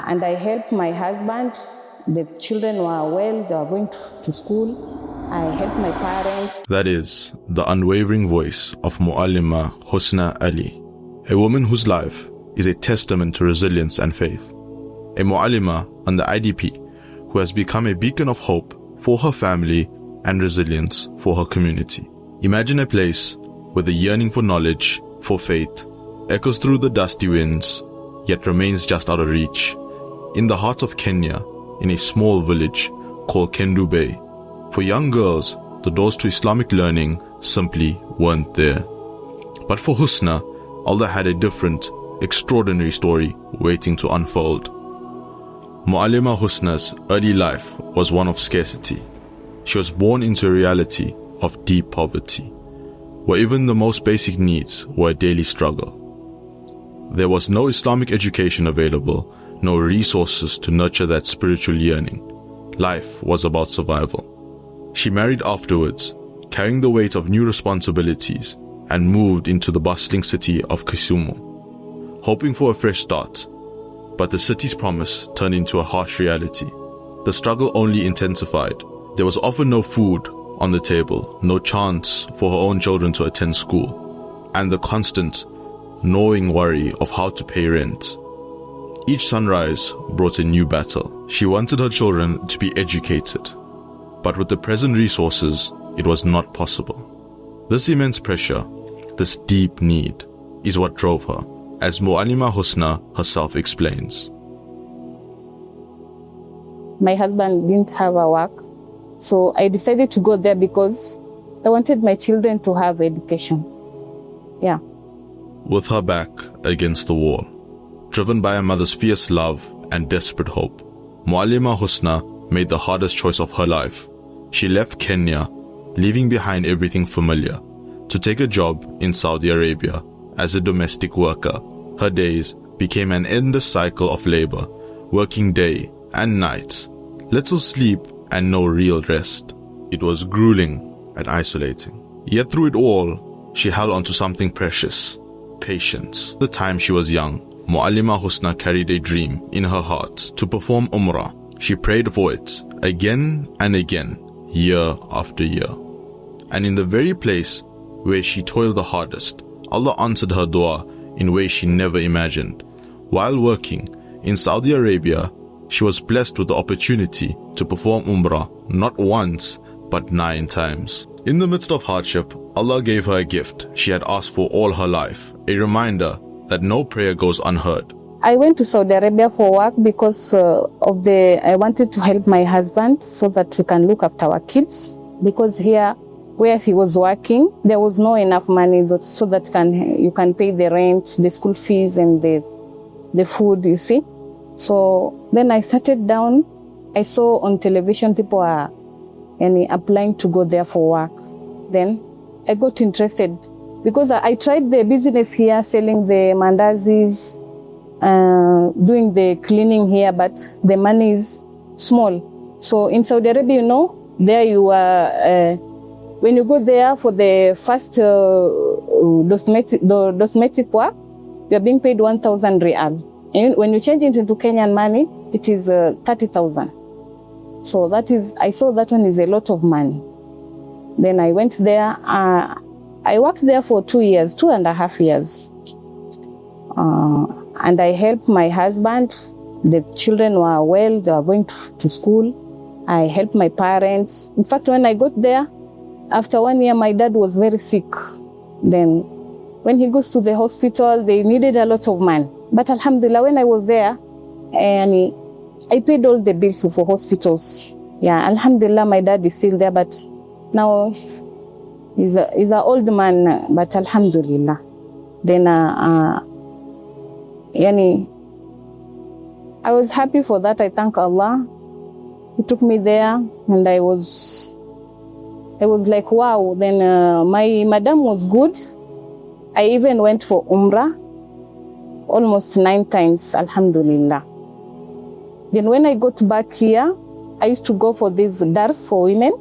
And I helped my husband. The children were well, they were going to school. I helped my parents. That is the unwavering voice of Muallimah Husna Ali, a woman whose life is a testament to resilience and faith. A Muallimah on the IDP who has become a beacon of hope for her family and resilience for her community. Imagine a place where the yearning for knowledge, for faith, echoes through the dusty winds, yet remains just out of reach. In the heart of Kenya, in a small village called Kendu Bay, for young girls, the doors to Islamic learning simply weren't there. But for Husna, Allah had a different, extraordinary story waiting to unfold. Muallimah Husna's early life was one of scarcity. She was born into a reality of deep poverty, where even the most basic needs were a daily struggle. There was no Islamic education available, no resources to nurture that spiritual yearning. Life was about survival. She married afterwards, carrying the weight of new responsibilities, and moved into the bustling city of Kisumu, hoping for a fresh start. But the city's promise turned into a harsh reality. The struggle only intensified. There was often no food on the table, no chance for her own children to attend school, and the constant, gnawing worry of how to pay rent. Each sunrise brought a new battle. She wanted her children to be educated, but with the present resources, it was not possible. This immense pressure, this deep need, is what drove her, as Muallimah Husna herself explains. My husband didn't have a work, so I decided to go there because I wanted my children to have education. Yeah. With her back against the wall, driven by a mother's fierce love and desperate hope, Muallimah Husna made the hardest choice of her life. She left Kenya, leaving behind everything familiar, to take a job in Saudi Arabia as a domestic worker. Her days became an endless cycle of labor, working day and night, little sleep and no real rest. It was grueling and isolating. Yet through it all, she held on to something precious: patience. The time she was young, Muallimah Husna carried a dream in her heart to perform Umrah. She prayed for it again and again, year after year. And in the very place where she toiled the hardest, Allah answered her dua in ways she never imagined. While working in Saudi Arabia, she was blessed with the opportunity to perform Umrah not once, but 9 times. In the midst of hardship, Allah gave her a gift she had asked for all her life, a reminder that no prayer goes unheard. I went to Saudi Arabia for work because I wanted to help my husband so that we can look after our kids. Because here, where he was working, there was no enough money so that you can pay the rent, the school fees, and the food, you see. So then I started down. I saw on television people are applying to go there for work. Then I got interested because I tried the business here, selling the mandazis, doing the cleaning here, but the money is small. So in Saudi Arabia, there you are, when you go there for the first domestic work, you are being paid 1,000 riyal. And when you change it into Kenyan money, it is 30,000. So I saw that one is a lot of money. Then I went there. I worked there for 2.5 years. And I helped my husband. The children were well, they were going to school. I helped my parents. In fact, when I got there, after 1 year, my dad was very sick. Then when he goes to the hospital, they needed a lot of money. But alhamdulillah, when I was there, and I paid all the bills for hospitals. Yeah, alhamdulillah, my dad is still there, but now he's an old man, but alhamdulillah. Then I was happy for that. I thank Allah. He took me there, and I was like, wow. Then my madam was good. I even went for Umrah almost 9 times, alhamdulillah. Then when I got back here, I used to go for this dars for women.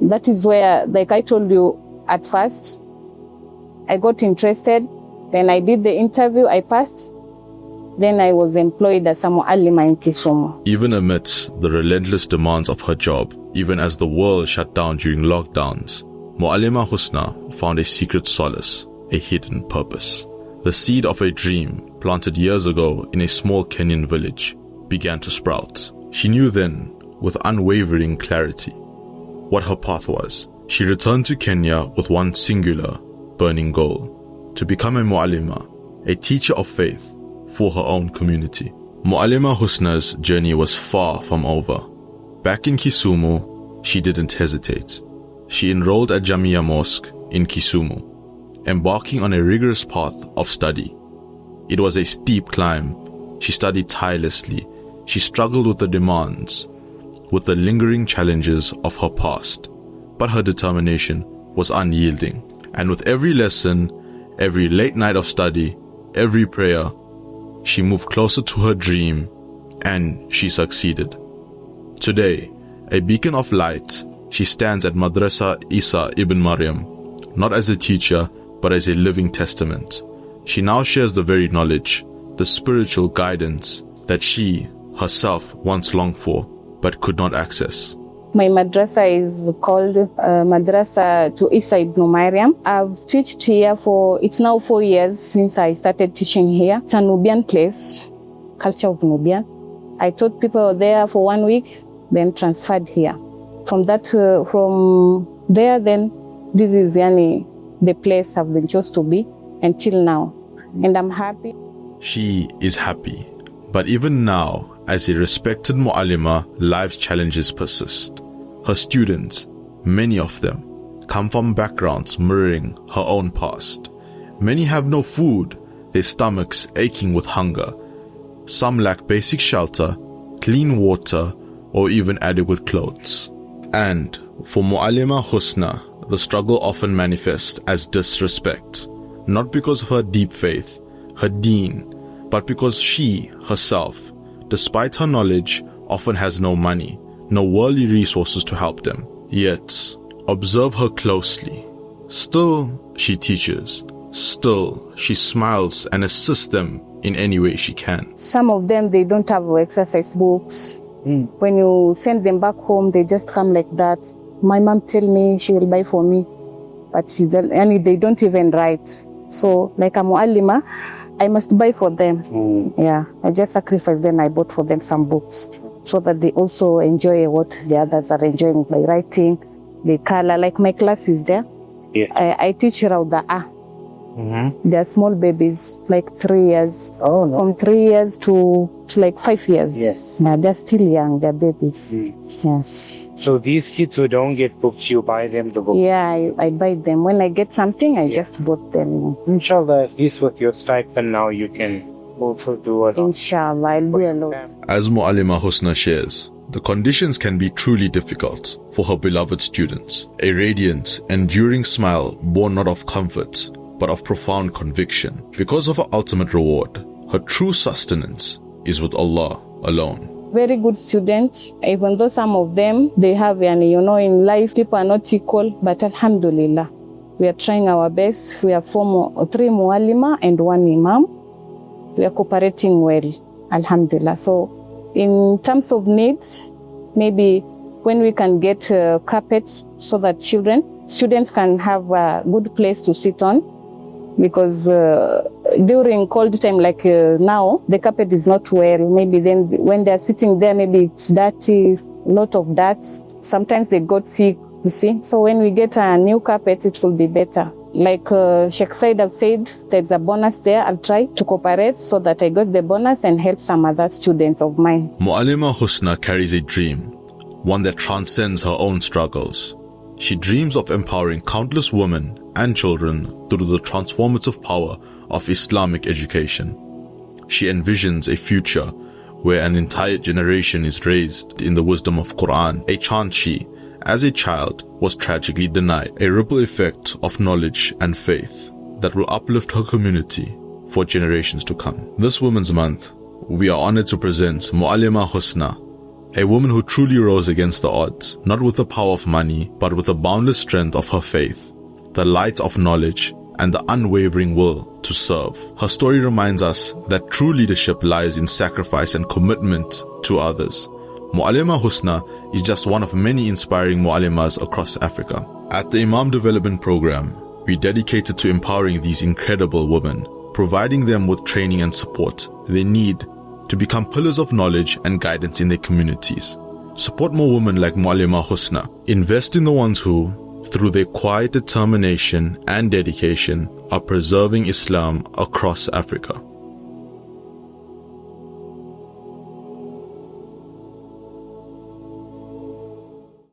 That is where, like I told you at first, I got interested. Then I did the interview, I passed. Then I was employed as a Muallimah in Kisumu. Even amidst the relentless demands of her job, even as the world shut down during lockdowns, Muallimah Husna found a secret solace, a hidden purpose. The seed of a dream planted years ago in a small Kenyan village began to sprout. She knew then, with unwavering clarity, what her path was. She returned to Kenya with one singular, burning goal: to become a Muallimah, a teacher of faith for her own community. Muallimah Husna's journey was far from over. Back in Kisumu, she didn't hesitate. She enrolled at Jamia Mosque in Kisumu, embarking on a rigorous path of study. It was a steep climb. She studied tirelessly. She struggled with the demands, with the lingering challenges of her past. But her determination was unyielding. And with every lesson, every late night of study, every prayer, she moved closer to her dream, and she succeeded. Today, a beacon of light, she stands at Madrasa Isa ibn Maryam, not as a teacher, but as a living testament. She now shares the very knowledge, the spiritual guidance that she herself once longed for, but could not access. My madrasa is called Madrasa to Isa ibn Maryam. I've taught here it's now 4 years since I started teaching here. It's a Nubian place, culture of Nubian. I taught people there for 1 week, then transferred here. From there, then this is the place I've been chosen to be until now. And I'm happy. She is happy. But even now, as a respected Muallimah, life's challenges persist. Her students, many of them, come from backgrounds mirroring her own past. Many have no food, their stomachs aching with hunger. Some lack basic shelter, clean water, or even adequate clothes. And for Muallimah Husna, the struggle often manifests as disrespect, not because of her deep faith, her deen, but because she herself, despite her knowledge, often has no money, no worldly resources to help them. Yet, observe her closely. Still, she teaches. Still, she smiles and assists them in any way she can. Some of them, they don't have exercise books. When you send them back home, they just come like that. My mom tell me she will buy for me, but they don't even write. So, like a Muallimah, I must buy for them. Yeah, I just sacrifice them. I bought for them some books so that they also enjoy what the others are enjoying by writing, the color. Like my class is there. Yes. I teach Rauda'a. They're small babies, like 3 years. Oh, no. From 3 years to like 5 years. Yes. Yeah, they're still young. They're babies. Yes. So these kids who don't get books, you buy them the books? Yeah, I buy them. When I get something, I just bought them. Inshallah, at least with your stipend now, you can also do a lot. Inshallah, I'll do a lot. As Muallimah Husna shares, the conditions can be truly difficult for her beloved students. A radiant, enduring smile born not of comfort, but of profound conviction. Because of her ultimate reward, her true sustenance is with Allah alone. Very good students, even though some of them, they have, in life, people are not equal, but alhamdulillah, we are trying our best. We have 3 Muallimah and 1 Imam. We are cooperating well, alhamdulillah. So in terms of needs, maybe when we can get carpets so that students can have a good place to sit on, because during cold time like now, the carpet is not well. Maybe then when they're sitting there, maybe it's dirty, a lot of dirt. Sometimes they got sick, you see. So when we get a new carpet, it will be better. Like Sheikh Said have said, there's a bonus there. I'll try to cooperate so that I got the bonus and help some other students of mine. Muallimah Husna carries a dream, one that transcends her own struggles. She dreams of empowering countless women and children through the transformative power of Islamic education. She envisions a future where an entire generation is raised in the wisdom of Quran, a chance she, as a child, was tragically denied, a ripple effect of knowledge and faith that will uplift her community for generations to come. This Women's Month, we are honored to present Muallimah Husna, a woman who truly rose against the odds, not with the power of money, but with the boundless strength of her faith, the light of knowledge, and the unwavering will to serve. Her story reminds us that true leadership lies in sacrifice and commitment to others. Muallimah Husna is just one of many inspiring Muallimas across Africa. At the Imam Development Program, we dedicated to empowering these incredible women, providing them with training and support they need to become pillars of knowledge and guidance in their communities. Support more women like Muallimah Husna. Invest in the ones who, through their quiet determination and dedication, are preserving Islam across Africa.